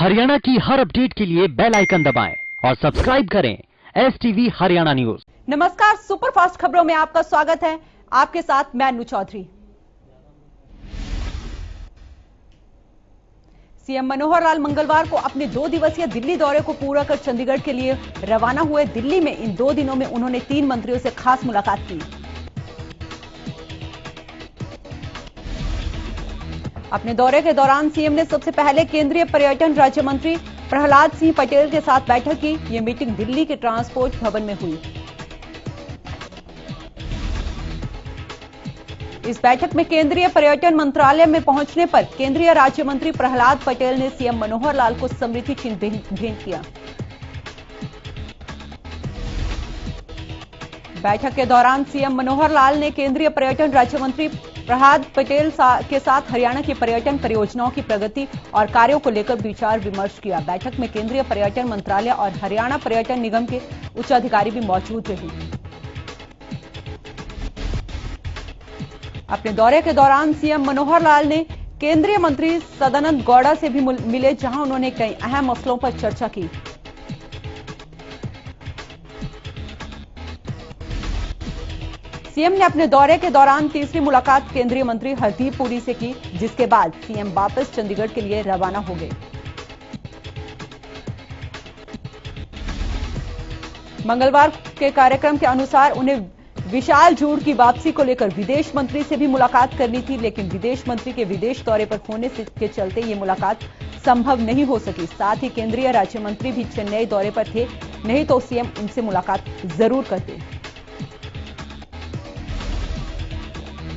हरियाणा की हर अपडेट के लिए बेल आइकन दबाएं और सब्सक्राइब करें STV हरियाणा न्यूज। नमस्कार, सुपरफास्ट खबरों में आपका स्वागत है। आपके साथ मैं अनु चौधरी। सीएम मनोहर लाल मंगलवार को अपने 2 दिवसीय दिल्ली दौरे को पूरा कर चंडीगढ़ के लिए रवाना हुए। दिल्ली में इन 2 दिनों में उन्होंने 3 मंत्रियों से खास मुलाकात की। अपने दौरे के दौरान सीएम ने सबसे पहले केंद्रीय पर्यटन राज्य मंत्री प्रहलाद सिंह पटेल के साथ बैठक की। यह मीटिंग दिल्ली के ट्रांसपोर्ट भवन में हुई। इस बैठक में केंद्रीय पर्यटन मंत्रालय में पहुंचने पर केंद्रीय राज्य मंत्री प्रहलाद पटेल ने सीएम मनोहर लाल को स्मृति चिन्ह भेंट किया। बैठक के दौरान सीएम मनोहर लाल ने केंद्रीय पर्यटन राज्य मंत्री प्रहलाद पटेल के साथ हरियाणा की पर्यटन परियोजनाओं की प्रगति और कार्यों को लेकर विचार विमर्श किया। बैठक में केंद्रीय पर्यटन मंत्रालय और हरियाणा पर्यटन निगम के उच्च अधिकारी भी मौजूद रहे। अपने दौरे के दौरान सीएम मनोहर लाल ने केंद्रीय मंत्री सदानंद गौड़ा से भी मिले, जहां उन्होंने कई अहम मसलों पर चर्चा की। सीएम ने अपने दौरे के दौरान तीसरी मुलाकात केंद्रीय मंत्री हरदीप पुरी से की, जिसके बाद सीएम वापस चंडीगढ़ के लिए रवाना हो गए। मंगलवार के कार्यक्रम के अनुसार उन्हें विशाल जूड़ की वापसी को लेकर विदेश मंत्री से भी मुलाकात करनी थी, लेकिन विदेश मंत्री के विदेश दौरे पर होने के चलते ये मुलाकात संभव नहीं हो सकी। साथ ही केंद्रीय राज्य मंत्री भी चेन्नई दौरे पर थे, नहीं तो सीएम उनसे मुलाकात जरूर करते।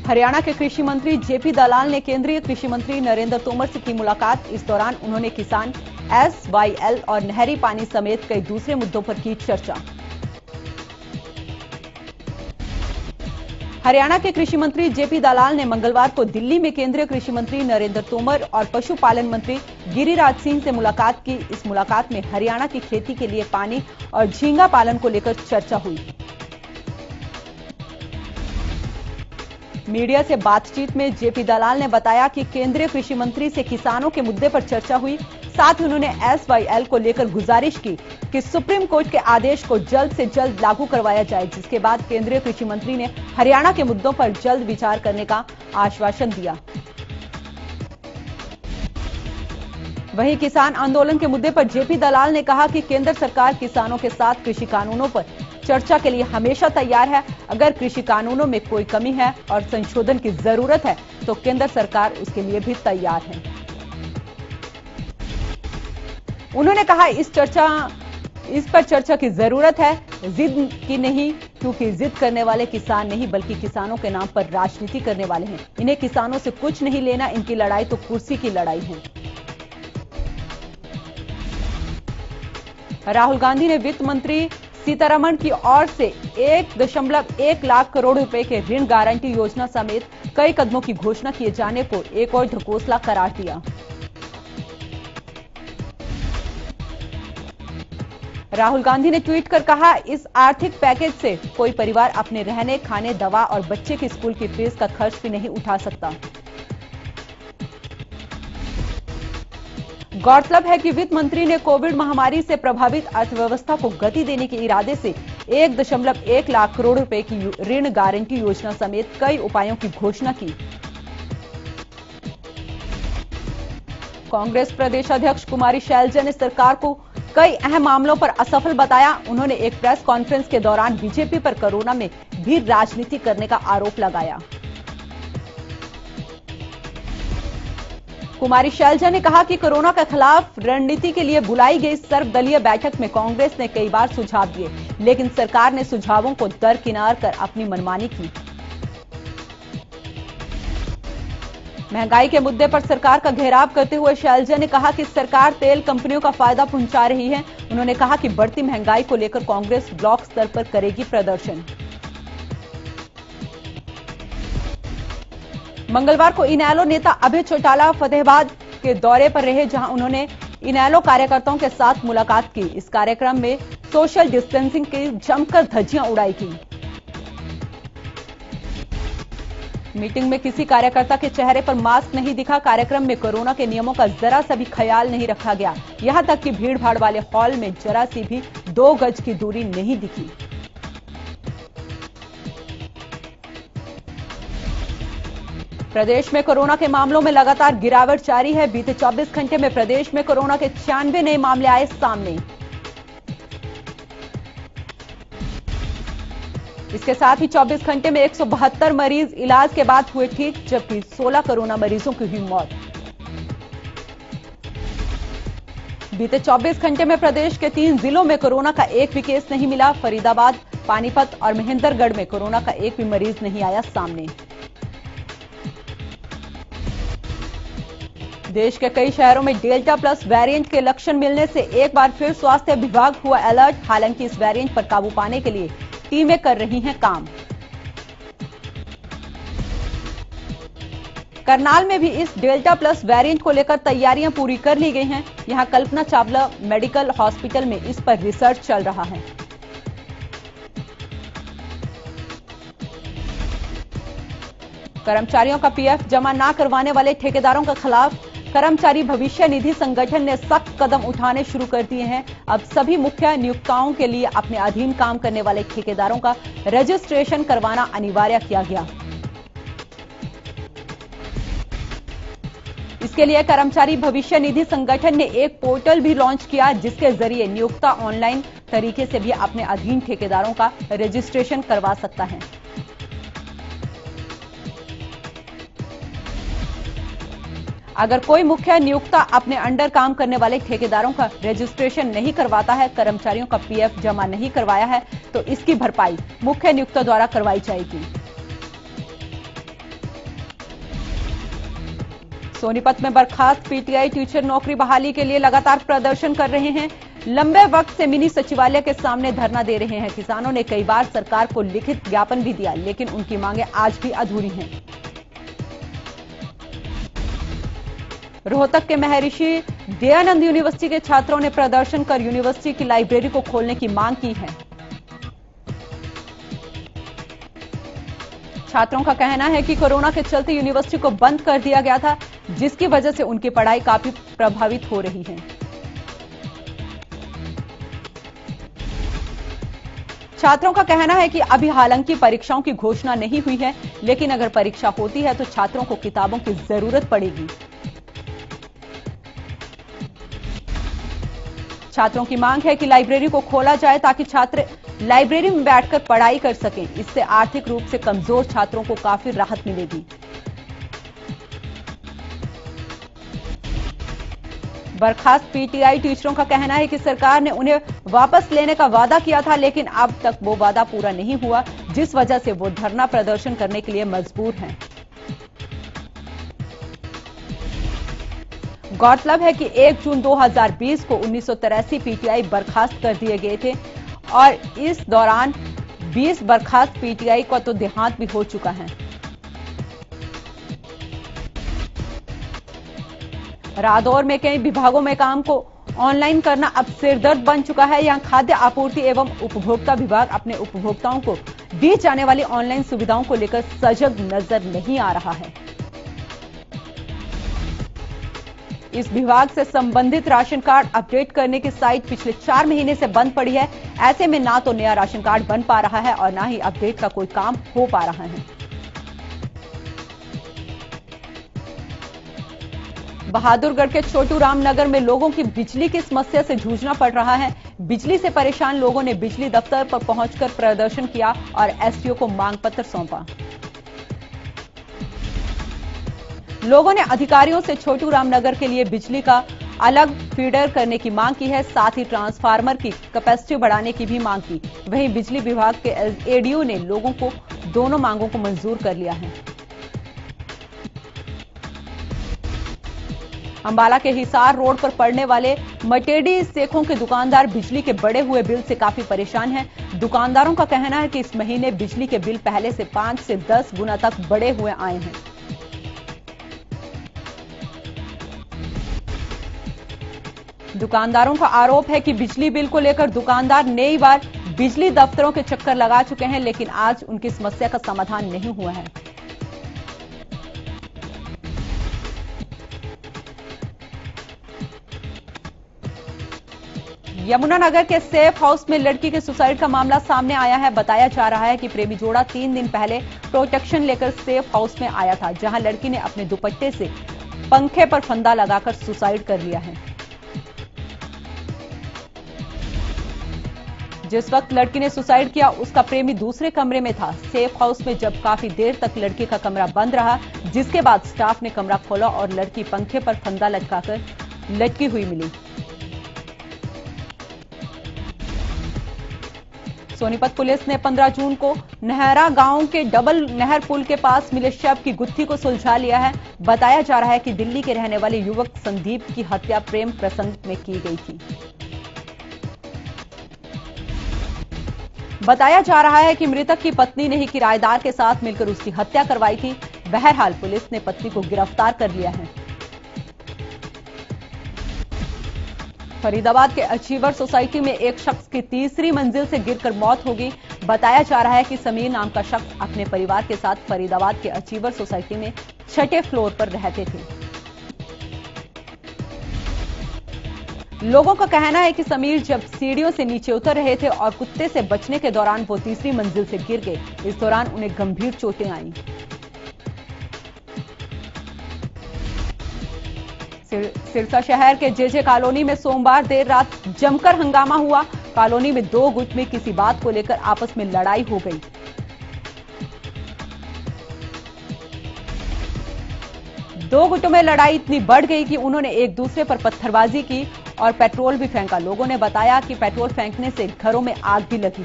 हरियाणा के कृषि मंत्री जेपी दलाल ने केंद्रीय कृषि मंत्री नरेंद्र तोमर से की मुलाकात। इस दौरान उन्होंने किसान SYL और नहरी पानी समेत कई दूसरे मुद्दों पर की चर्चा। हरियाणा के कृषि मंत्री जेपी दलाल ने मंगलवार को दिल्ली में केंद्रीय कृषि मंत्री नरेंद्र तोमर और पशुपालन मंत्री गिरिराज सिंह से मुलाकात की। इस मुलाकात में हरियाणा की खेती के लिए पानी और झींगा पालन को लेकर चर्चा हुई। मीडिया से बातचीत में जेपी दलाल ने बताया कि केंद्रीय कृषि मंत्री से किसानों के मुद्दे पर चर्चा हुई। साथ ही उन्होंने SYL को लेकर गुजारिश की कि सुप्रीम कोर्ट के आदेश को जल्द से जल्द लागू करवाया जाए, जिसके बाद केंद्रीय कृषि मंत्री ने हरियाणा के मुद्दों पर जल्द विचार करने का आश्वासन दिया। वहीं किसान आंदोलन के मुद्दे पर जेपी दलाल ने कहा कि केंद्र सरकार किसानों के साथ कृषि कानूनों पर चर्चा के लिए हमेशा तैयार है। अगर कृषि कानूनों में कोई कमी है और संशोधन की जरूरत है तो केंद्र सरकार उसके लिए भी तैयार है। उन्होंने कहा इस पर चर्चा की जरूरत है, जिद की नहीं, क्योंकि जिद करने वाले किसान नहीं बल्कि किसानों के नाम पर राजनीति करने वाले हैं। इन्हें किसानों से कुछ नहीं लेना, इनकी लड़ाई तो कुर्सी की लड़ाई है। राहुल गांधी ने वित्त मंत्री सीतारमण की ओर से 1.1 लाख करोड़ रुपए के ऋण गारंटी योजना समेत कई कदमों की घोषणा किए जाने को एक और ढकोसला करार दिया। राहुल गांधी ने ट्वीट कर कहा, इस आर्थिक पैकेज से कोई परिवार अपने रहने, खाने, दवा और बच्चे की स्कूल की फीस का खर्च भी नहीं उठा सकता। गौरतलब है कि वित्त मंत्री ने कोविड महामारी से प्रभावित अर्थव्यवस्था को गति देने के इरादे से 1.1 लाख करोड़ रुपए की ऋण गारंटी योजना समेत कई उपायों की घोषणा की। कांग्रेस प्रदेश अध्यक्ष कुमारी शैलजा ने सरकार को कई अहम मामलों पर असफल बताया। उन्होंने एक प्रेस कॉन्फ्रेंस के दौरान बीजेपी पर कोरोना में भी राजनीति करने का आरोप लगाया। कुमारी शैलजा ने कहा कि कोरोना के खिलाफ रणनीति के लिए बुलाई गई सर्वदलीय बैठक में कांग्रेस ने कई बार सुझाव दिए, लेकिन सरकार ने सुझावों को दरकिनार कर अपनी मनमानी की। महंगाई के मुद्दे पर सरकार का घेराव करते हुए शैलजा ने कहा कि सरकार तेल कंपनियों का फायदा पहुंचा रही है। उन्होंने कहा कि बढ़ती महंगाई को लेकर कांग्रेस ब्लॉक स्तर पर करेगी प्रदर्शन। मंगलवार को इनेलो नेता अभय चौटाला फतेहाबाद के दौरे पर रहे, जहां उन्होंने इनेलो कार्यकर्ताओं के साथ मुलाकात की। इस कार्यक्रम में सोशल डिस्टेंसिंग की जमकर धज्जियां उड़ाई गई। मीटिंग में किसी कार्यकर्ता के चेहरे पर मास्क नहीं दिखा। कार्यक्रम में कोरोना के नियमों का जरा सा भी ख्याल नहीं रखा गया। यहां तक कि भीड़ भाड़ वाले हॉल में जरा सी भी 2 गज की दूरी नहीं दिखी। प्रदेश में कोरोना के मामलों में लगातार गिरावट जारी है। बीते 24 घंटे में प्रदेश में कोरोना के 96 नए मामले आए सामने। इसके साथ ही 24 घंटे में 172 मरीज इलाज के बाद हुए ठीक, जबकि 16 कोरोना मरीजों की हुई मौत। बीते 24 घंटे में प्रदेश के 3 जिलों में कोरोना का एक भी केस नहीं मिला। फरीदाबाद, पानीपत और महेंद्रगढ़ में कोरोना का एक भी मरीज नहीं आया सामने। देश के कई शहरों में डेल्टा प्लस वेरिएंट के लक्षण मिलने से एक बार फिर स्वास्थ्य विभाग हुआ अलर्ट। हालांकि इस वेरिएंट पर काबू पाने के लिए टीमें कर रही हैं काम। करनाल में भी इस डेल्टा प्लस वेरिएंट को लेकर तैयारियां पूरी कर ली गई हैं। यहां कल्पना चावला मेडिकल हॉस्पिटल में इस पर रिसर्च चल रहा है। कर्मचारियों का पीएफ जमा ना करवाने वाले ठेकेदारों के खिलाफ कर्मचारी भविष्य निधि संगठन ने सख्त कदम उठाने शुरू कर दिए हैं। अब सभी मुख्य नियोक्ताओं के लिए अपने अधीन काम करने वाले ठेकेदारों का रजिस्ट्रेशन करवाना अनिवार्य किया गया। इसके लिए कर्मचारी भविष्य निधि संगठन ने एक पोर्टल भी लॉन्च किया, जिसके जरिए नियोक्ता ऑनलाइन तरीके से भी अपने अधीन ठेकेदारों का रजिस्ट्रेशन करवा सकता है। अगर कोई मुख्य नियोक्ता अपने अंडर काम करने वाले ठेकेदारों का रजिस्ट्रेशन नहीं करवाता है, कर्मचारियों का पीएफ जमा नहीं करवाया है, तो इसकी भरपाई मुख्य नियोक्ता द्वारा करवाई जाएगी। सोनीपत में बर्खास्त पीटीआई टीचर नौकरी बहाली के लिए लगातार प्रदर्शन कर रहे हैं। लंबे वक्त से मिनी सचिवालय के सामने धरना दे रहे हैं। किसानों ने कई बार सरकार को लिखित ज्ञापन भी दिया, लेकिन उनकी मांगें आज भी अधूरी हैं। रोहतक के महर्षि दयानंद यूनिवर्सिटी के छात्रों ने प्रदर्शन कर यूनिवर्सिटी की लाइब्रेरी को खोलने की मांग की है। छात्रों का कहना है कि कोरोना के चलते यूनिवर्सिटी को बंद कर दिया गया था, जिसकी वजह से उनकी पढ़ाई काफी प्रभावित हो रही है। छात्रों का कहना है कि अभी हालांकि परीक्षाओं की घोषणा नहीं हुई है, लेकिन अगर परीक्षा होती है तो छात्रों को किताबों की जरूरत पड़ेगी। छात्रों की मांग है कि लाइब्रेरी को खोला जाए ताकि छात्र लाइब्रेरी में बैठकर पढ़ाई कर सकें। इससे आर्थिक रूप से कमजोर छात्रों को काफी राहत मिलेगी। बर्खास्त पीटीआई टीचरों का कहना है कि सरकार ने उन्हें वापस लेने का वादा किया था, लेकिन अब तक वो वादा पूरा नहीं हुआ, जिस वजह से वो धरना प्रदर्शन करने के लिए मजबूर हैं। गौरतलब है कि 1 जून 2020 को 1983 पीटीआई बर्खास्त कर दिए गए थे और इस दौरान 20 बर्खास्त पीटीआई का तो देहांत भी हो चुका है। रादौर में कई विभागों में काम को ऑनलाइन करना अब सिरदर्द बन चुका है। यहां खाद्य आपूर्ति एवं उपभोक्ता विभाग अपने उपभोक्ताओं को दी जाने वाली ऑनलाइन सुविधाओं को लेकर सजग नजर नहीं आ रहा है। इस विभाग से संबंधित राशन कार्ड अपडेट करने की साइट पिछले 4 महीने से बंद पड़ी है। ऐसे में ना तो नया राशन कार्ड बन पा रहा है और ना ही अपडेट का कोई काम हो पा रहा है। बहादुरगढ़ के छोटू राम नगर में लोगों की बिजली की समस्या से जूझना पड़ रहा है। बिजली से परेशान लोगों ने बिजली दफ्तर पर पहुंचकर प्रदर्शन किया और एसडीओ को मांग पत्र सौंपा। लोगों ने अधिकारियों से छोटू रामनगर के लिए बिजली का अलग फीडर करने की मांग की है। साथ ही ट्रांसफार्मर की कैपेसिटी बढ़ाने की भी मांग की। वहीं बिजली विभाग के एडीओ ने लोगों को दोनों मांगों को मंजूर कर लिया है। अंबाला के हिसार रोड पर पड़ने वाले मटेडी सेखों के दुकानदार बिजली के बढ़े हुए बिल से काफी परेशान हैं। दुकानदारों का कहना है कि इस महीने बिजली के बिल पहले से 5 से 10 गुना तक बढ़े हुए आए हैं। दुकानदारों का आरोप है कि बिजली बिल को लेकर दुकानदार नई बार बिजली दफ्तरों के चक्कर लगा चुके हैं, लेकिन आज उनकी समस्या का समाधान नहीं हुआ है। यमुनानगर के सेफ हाउस में लड़की के सुसाइड का मामला सामने आया है। बताया जा रहा है कि प्रेमी जोड़ा 3 दिन पहले प्रोटेक्शन लेकर सेफ हाउस में आया था, जहां लड़की ने अपने दुपट्टे से पंखे पर फंदा लगाकर सुसाइड कर लिया है। जिस वक्त लड़की ने सुसाइड किया, उसका प्रेमी दूसरे कमरे में था। सेफ हाउस में जब काफी देर तक लड़की का कमरा बंद रहा, जिसके बाद स्टाफ ने कमरा खोला और लड़की पंखे पर फंदा लटकाकर लटकी हुई मिली। सोनीपत पुलिस ने 15 जून को नहरा गांव के डबल नहर पुल के पास मिले शव की गुत्थी को सुलझा लिया है। बताया जा रहा है कि दिल्ली के रहने वाले युवक संदीप की हत्या प्रेम प्रसंग में की गई थी। बताया जा रहा है कि मृतक की पत्नी ने ही किराएदार के साथ मिलकर उसकी हत्या करवाई थी। बहरहाल पुलिस ने पत्नी को गिरफ्तार कर लिया है। फरीदाबाद के अचीवर सोसाइटी में एक शख्स की तीसरी मंजिल से गिरकर मौत हो गई। बताया जा रहा है कि समीर नाम का शख्स अपने परिवार के साथ फरीदाबाद के अचीवर सोसाइटी में 6ठे फ्लोर पर रहते थे। लोगों का कहना है कि समीर जब सीढ़ियों से नीचे उतर रहे थे और कुत्ते से बचने के दौरान वो तीसरी मंजिल से गिर गए। इस दौरान उन्हें गंभीर चोटें आईं। सिरसा शहर के जेजे कॉलोनी में सोमवार देर रात जमकर हंगामा हुआ। कॉलोनी में 2 गुट में किसी बात को लेकर आपस में लड़ाई हो गई। दो गुटों में लड़ाई इतनी बढ़ गई कि उन्होंने एक दूसरे पर पत्थरबाजी की और पेट्रोल भी फेंका। लोगों ने बताया कि पेट्रोल फेंकने से घरों में आग भी लगी।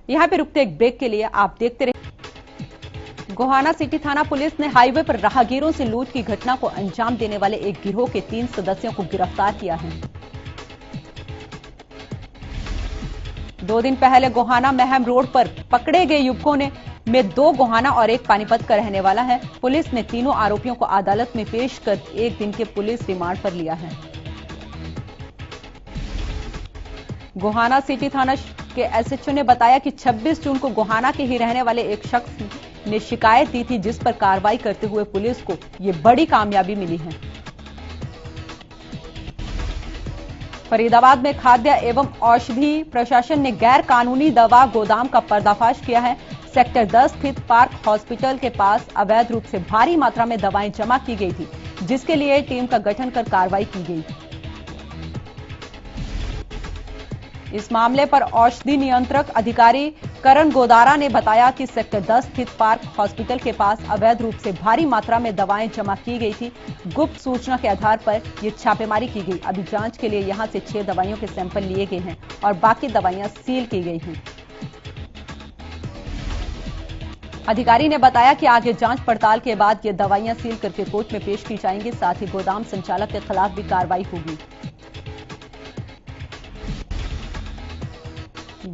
यहां पे रुकते एक ब्रेक के लिए आप देखते रहिए। गोहाना सिटी थाना पुलिस ने हाईवे पर राहगीरों से लूट की घटना को अंजाम देने वाले एक गिरोह के 3 सदस्यों को गिरफ्तार किया है। 2 दिन पहले गोहाना महम रोड पर पकड़े गए युवकों में 2 गोहाना और 1 पानीपत का रहने वाला है। पुलिस ने तीनों आरोपियों को अदालत में पेश कर 1 दिन के पुलिस रिमांड पर लिया है। गोहाना सिटी थाना के एसएचओ ने बताया कि 26 जून को गोहाना के ही रहने वाले एक शख्स ने शिकायत दी थी, जिस पर कार्रवाई करते हुए पुलिस को यह बड़ी कामयाबी मिली है। फरीदाबाद में खाद्य एवं औषधि प्रशासन ने गैर कानूनी दवा गोदाम का पर्दाफाश किया है। सेक्टर 10 स्थित पार्क हॉस्पिटल के पास अवैध रूप से भारी मात्रा में दवाएं जमा की गई थी, जिसके लिए टीम का गठन कर कार्रवाई की गई। इस मामले पर औषधि नियंत्रक अधिकारी करण गोदारा ने बताया कि सेक्टर 10 स्थित पार्क हॉस्पिटल के पास अवैध रूप से भारी मात्रा में दवाएं जमा की गई थी। गुप्त सूचना के आधार पर यह छापेमारी की गई। अभी जांच के लिए यहां से 6 दवाइयों के सैंपल लिए गए हैं और बाकी दवाइयां सील की गई हैं। अधिकारी ने बताया कि आगे जांच पड़ताल के बाद ये दवाइयां सील करके कोर्ट में पेश की जाएंगी। साथ ही गोदाम संचालक के खिलाफ भी कार्रवाई होगी।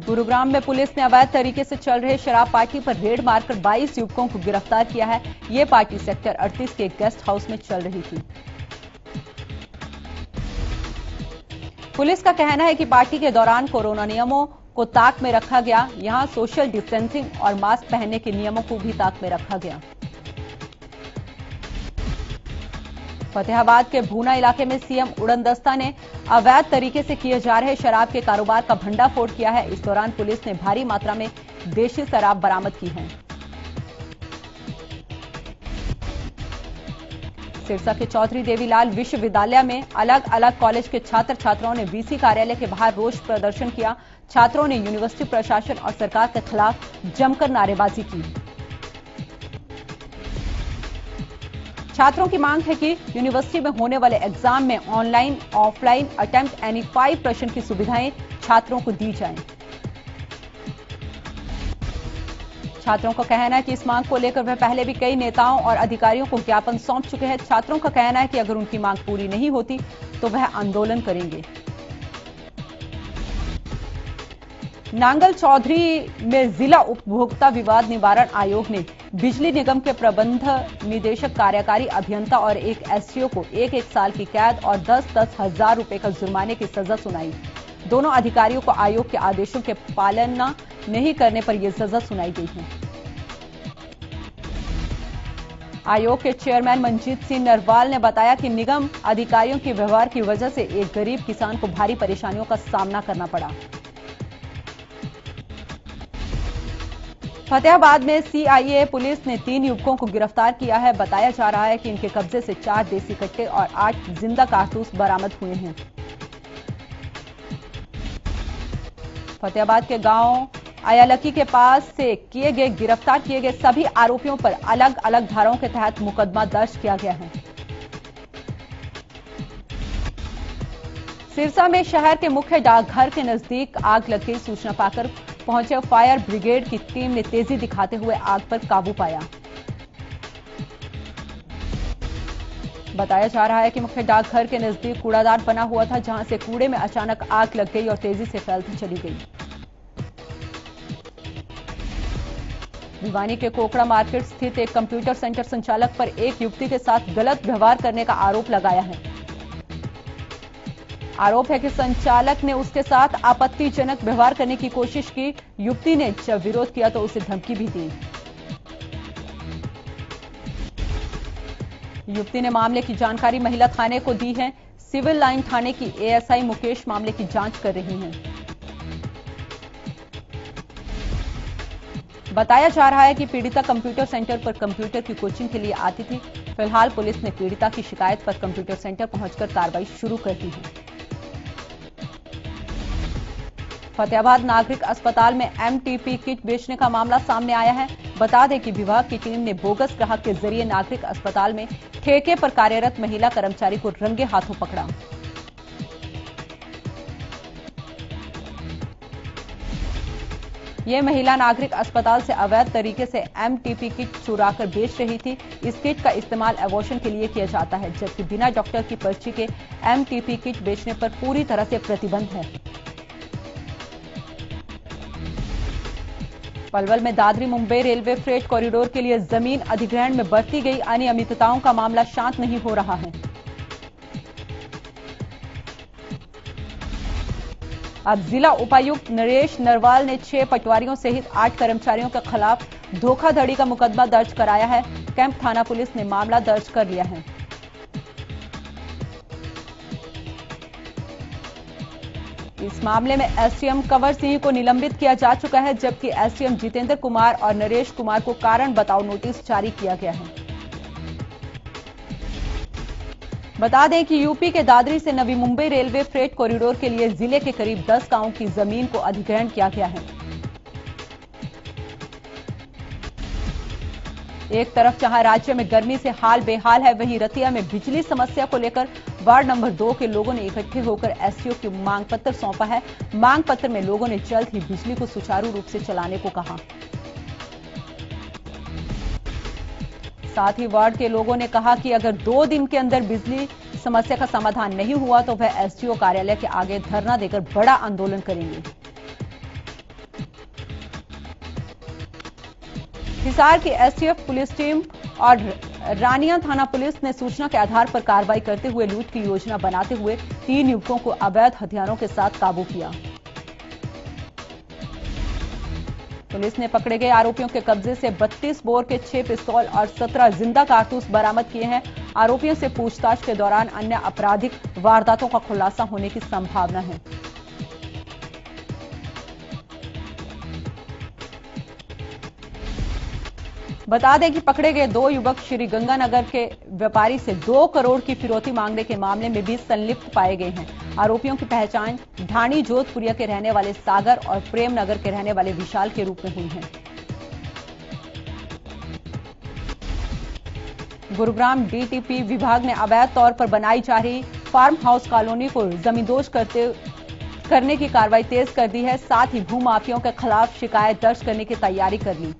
गुरुग्राम में पुलिस ने अवैध तरीके से चल रहे शराब पार्टी पर रेड मारकर 22 युवकों को गिरफ्तार किया है। ये पार्टी सेक्टर 38 के गेस्ट हाउस में चल रही थी। पुलिस का कहना है कि पार्टी के दौरान कोरोना नियमों को ताक में रखा गया। यहां सोशल डिस्टेंसिंग और मास्क पहनने के नियमों को भी ताक में रखा गया। फतेहाबाद के भूना इलाके में सीएम उड़नदस्ता ने अवैध तरीके से किए जा रहे शराब के कारोबार का भंडाफोड़ किया है। इस दौरान पुलिस ने भारी मात्रा में देशी शराब बरामद की है। सिरसा के चौधरी देवीलाल विश्वविद्यालय में अलग अलग कॉलेज के छात्र छात्राओं ने वीसी कार्यालय के बाहर रोष प्रदर्शन किया। छात्रों ने यूनिवर्सिटी प्रशासन और सरकार के खिलाफ जमकर नारेबाजी की। छात्रों की मांग है कि यूनिवर्सिटी में होने वाले एग्जाम में ऑनलाइन ऑफलाइन अटेम्प्ट एनी 5 प्रश्न की सुविधाएं छात्रों को दी जाएं। छात्रों का कहना है कि इस मांग को लेकर वह पहले भी कई नेताओं और अधिकारियों को ज्ञापन सौंप चुके हैं। छात्रों का कहना है कि अगर उनकी मांग पूरी नहीं होती तो वह आंदोलन करेंगे। नांगल चौधरी में जिला उपभोक्ता विवाद निवारण आयोग ने बिजली निगम के प्रबंध निदेशक कार्यकारी अभियंता और एक एसडीओ को 1-1 साल की कैद और 10-10 हजार रुपए का जुर्माने की सजा सुनाई। दोनों अधिकारियों को आयोग के आदेशों के पालना नहीं करने पर यह सजा सुनाई गई है। आयोग के चेयरमैन मंजीत सिंह नरवाल ने बताया कि निगम अधिकारियों के व्यवहार की वजह से एक गरीब किसान को भारी परेशानियों का सामना करना पड़ा। फतेहाबाद में सीआईए पुलिस ने 3 युवकों को गिरफ्तार किया है। बताया जा रहा है कि इनके कब्जे से 4 देसी कट्टे और 8 जिंदा कारतूस बरामद हुए हैं। फतेहाबाद के गांव अयालकी के पास से गिरफ्तार किए गए सभी आरोपियों पर अलग अलग धाराओं के तहत मुकदमा दर्ज किया गया है। सिरसा में शहर के मुख्य डाकघर के नजदीक आग लग गई। सूचना पाकर पहुंचे फायर ब्रिगेड की टीम ने तेजी दिखाते हुए आग पर काबू पाया। बताया जा रहा है कि मुख्य डाकघर के नजदीक कूड़ादान बना हुआ था, जहां से कूड़े में अचानक आग लग गई और तेजी से फैलती चली गई। भिवानी के कोकड़ा मार्केट स्थित एक कंप्यूटर सेंटर संचालक पर एक युवती के साथ गलत व्यवहार करने का आरोप लगाया है। आरोप है कि संचालक ने उसके साथ आपत्तिजनक व्यवहार करने की कोशिश की। युवती ने जब विरोध किया तो उसे धमकी भी दी। युवती ने मामले की जानकारी महिला थाने को दी है। सिविल लाइन थाने की एएसआई मुकेश मामले की जांच कर रही हैं। बताया जा रहा है कि पीड़िता कंप्यूटर सेंटर पर कंप्यूटर की कोचिंग के लिए आती थी। फिलहाल पुलिस ने पीड़िता की शिकायत पर कंप्यूटर सेंटर पहुंचकर कार्रवाई शुरू कर दी है। फतेहाबाद नागरिक अस्पताल में एमटीपी किट बेचने का मामला सामने आया है। बता दें कि विभाग की टीम ने बोगस ग्राहक के जरिए नागरिक अस्पताल में ठेके पर कार्यरत महिला कर्मचारी को रंगे हाथों पकड़ा। यह महिला नागरिक अस्पताल से अवैध तरीके से एमटीपी किट चुराकर बेच रही थी। इस किट का इस्तेमाल एबॉर्शन के लिए किया जाता है, जबकि बिना डॉक्टर की पर्ची के एमटीपी किट बेचने पर पूरी तरह से प्रतिबंध है। पलवल में Dadri Mumbai railway freight corridor के लिए जमीन अधिग्रहण में बरती गई अनियमितताओं का मामला शांत नहीं हो रहा है। अब जिला उपायुक्त नरेश नरवाल ने 6 पटवारियों सहित 8 कर्मचारियों के खिलाफ धोखाधड़ी का मुकदमा दर्ज कराया है। कैंप थाना पुलिस ने मामला दर्ज कर लिया है। इस मामले में एसडीएम कंवर सिंह को निलंबित किया जा चुका है, जबकि एसडीएम जितेंद्र कुमार और नरेश कुमार को कारण बताओ नोटिस जारी किया गया है। बता दें कि यूपी के दादरी से Navi Mumbai railway freight corridor के लिए जिले के करीब 10 गांवों की जमीन को अधिग्रहण किया गया है। एक तरफ जहां राज्य में गर्मी से हाल बेहाल है, वहीं रतिया में बिजली समस्या को लेकर वार्ड नंबर 2 के लोगों ने इकट्ठे होकर एसडीओ को मांग पत्र सौंपा है। मांग पत्र में लोगों ने जल्द ही बिजली को सुचारू रूप से चलाने को कहा। साथ ही वार्ड के लोगों ने कहा कि अगर 2 दिन के अंदर बिजली समस्या का समाधान नहीं हुआ तो वह एसडीओ कार्यालय के आगे धरना देकर बड़ा आंदोलन करेंगे। हिसार की एसटीएफ पुलिस टीम और रानिया थाना पुलिस ने सूचना के आधार पर कार्रवाई करते हुए लूट की योजना बनाते हुए 3 युवकों को अवैध हथियारों के साथ काबू किया। पुलिस ने पकड़े गए आरोपियों के कब्जे से 32 बोर के 6 पिस्तौल और 17 जिंदा कारतूस बरामद किए हैं। आरोपियों से पूछताछ के दौरान अन्य आपराधिक वारदातों का खुलासा होने की संभावना है। बता दें कि पकड़े गए 2 युवक श्री गंगानगर के व्यापारी से 2 करोड़ की फिरौती मांगने के मामले में भी संलिप्त पाए गए हैं। आरोपियों की पहचान ढाणी जोधपुरिया के रहने वाले सागर और प्रेम नगर के रहने वाले विशाल के रूप में हुई है। गुरुग्राम डीटीपी विभाग ने अवैध तौर पर बनाई जा रही फार्म हाउस कॉलोनी को जमींदोज करने की कार्रवाई तेज कर दी है। साथ ही भूमाफियों के खिलाफ शिकायत दर्ज करने की तैयारी कर ली।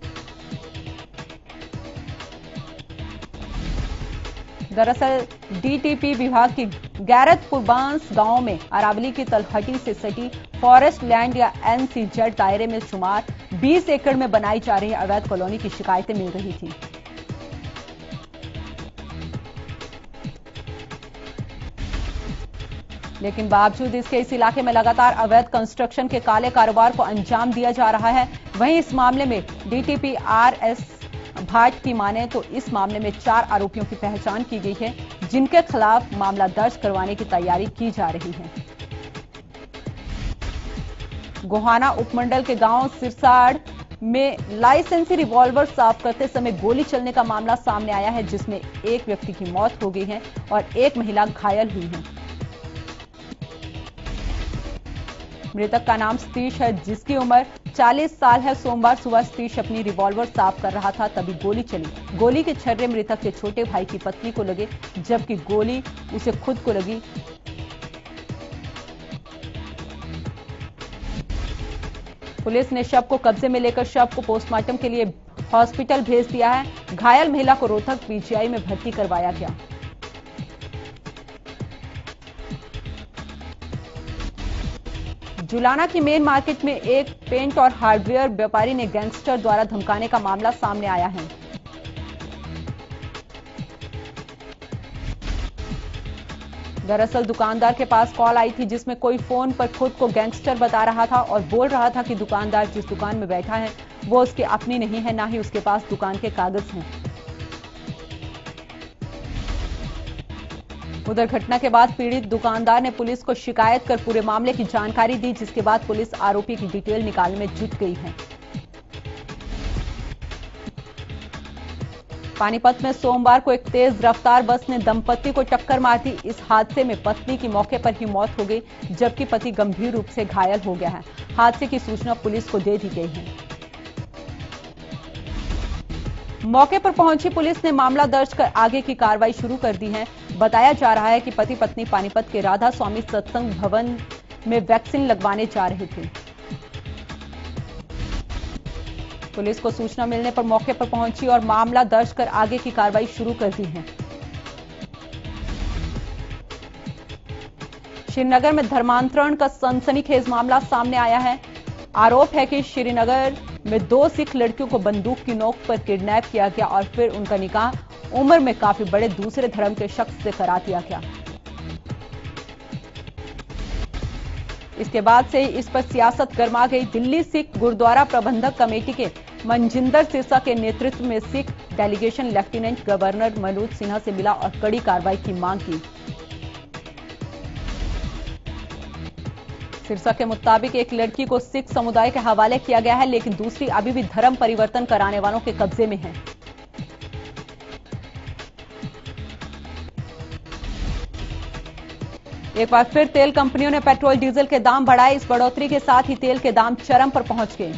दरअसल डीटीपी विभाग की गैरतपुर बांस गांव में अरावली की तलहटी से सटी फॉरेस्ट लैंड या एनसीजेड दायरे में शुमार 20 एकड़ में बनाई जा रही अवैध कॉलोनी की शिकायतें मिल रही थी। लेकिन बावजूद इसके इस इलाके में लगातार अवैध कंस्ट्रक्शन के काले कारोबार को अंजाम दिया जा रहा है। वहीं इस मामले में डीटीपी आरएस भाट की माने तो इस मामले में 4 आरोपियों की पहचान की गई है, जिनके खिलाफ मामला दर्ज करवाने की तैयारी की जा रही है। गोहाना उपमंडल के गांव सिरसाड़ में लाइसेंसी रिवॉल्वर साफ करते समय गोली चलने का मामला सामने आया है, जिसमें एक व्यक्ति की मौत हो गई है और एक महिला घायल हुई है। मृतक का नाम सतीश है, जिसकी उम्र 40 साल है। सोमवार सुबह सतीश अपनी रिवॉल्वर साफ कर रहा था, तभी गोली चली। गोली के छर्रे मृतक के छोटे भाई की पत्नी को लगे, जबकि गोली उसे खुद को लगी। पुलिस ने शव को कब्जे में लेकर शव को पोस्टमार्टम के लिए हॉस्पिटल भेज दिया है। घायल महिला को रोहतक पीजीआई में भर्ती करवाया गया। जुलाना की मेन मार्केट में एक पेंट और हार्डवेयर व्यापारी ने गैंगस्टर द्वारा धमकाने का मामला सामने आया है। दरअसल दुकानदार के पास कॉल आई थी, जिसमें कोई फोन पर खुद को गैंगस्टर बता रहा था और बोल रहा था कि दुकानदार जिस दुकान में बैठा है वो उसकी अपनी नहीं है, ना ही उसके पास दुकान के कागज हैं। उधर घटना के बाद पीड़ित दुकानदार ने पुलिस को शिकायत कर पूरे मामले की जानकारी दी, जिसके बाद पुलिस आरोपी की डिटेल निकालने में जुट गई है। पानीपत में सोमवार को एक तेज रफ्तार बस ने दंपति को टक्कर मार दी। इस हादसे में पत्नी की मौके पर ही मौत हो गई, जबकि पति गंभीर रूप से घायल हो गया है। हादसे की सूचना पुलिस को दे दी गई है। मौके पर पहुंची पुलिस ने मामला दर्ज कर आगे की कार्रवाई शुरू कर दी है। बताया जा रहा है कि पति पत्नी पानीपत के राधा स्वामी सत्संग भवन में वैक्सीन लगवाने जा रहे थे। पुलिस को सूचना मिलने पर मौके पर पहुंची और मामला दर्ज कर आगे की कार्रवाई शुरू कर दी है। श्रीनगर में धर्मांतरण का सनसनीखेज मामला सामने आया है। आरोप है कि श्रीनगर में 2 सिख लड़कियों को बंदूक की नोक पर किडनैप किया गया और फिर उनका निकाह उम्र में काफी बड़े दूसरे धर्म के शख्स से करा दिया गया। इसके बाद से ही इस पर सियासत गर्मा गई। दिल्ली सिख गुरुद्वारा प्रबंधक कमेटी के मनजिंदर सिरसा के नेतृत्व में Sikh delegation lieutenant governor Manoj Sinha से मिला और कड़ी कार्रवाई की मांग की। सिरसा के मुताबिक एक लड़की को सिख समुदाय के हवाले किया गया है, लेकिन दूसरी अभी भी धर्म परिवर्तन कराने वालों के कब्जे में है। एक बार फिर तेल कंपनियों ने पेट्रोल डीजल के दाम बढ़ाए। इस बढ़ोतरी के साथ ही तेल के दाम चरम पर पहुंच गए।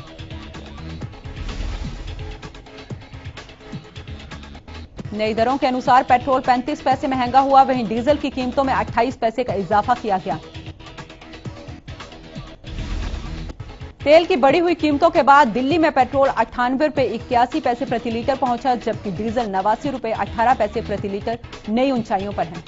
नई दरों के अनुसार पेट्रोल 35 पैसे महंगा हुआ, वहीं डीजल की कीमतों में 28 पैसे का इजाफा किया गया। तेल की बढ़ी हुई कीमतों के बाद दिल्ली में पेट्रोल 98 रुपए 81 पैसे प्रति लीटर पहुंचा, जबकि डीजल 89 रुपए 18 पैसे प्रति लीटर नई ऊंचाइयों पर है।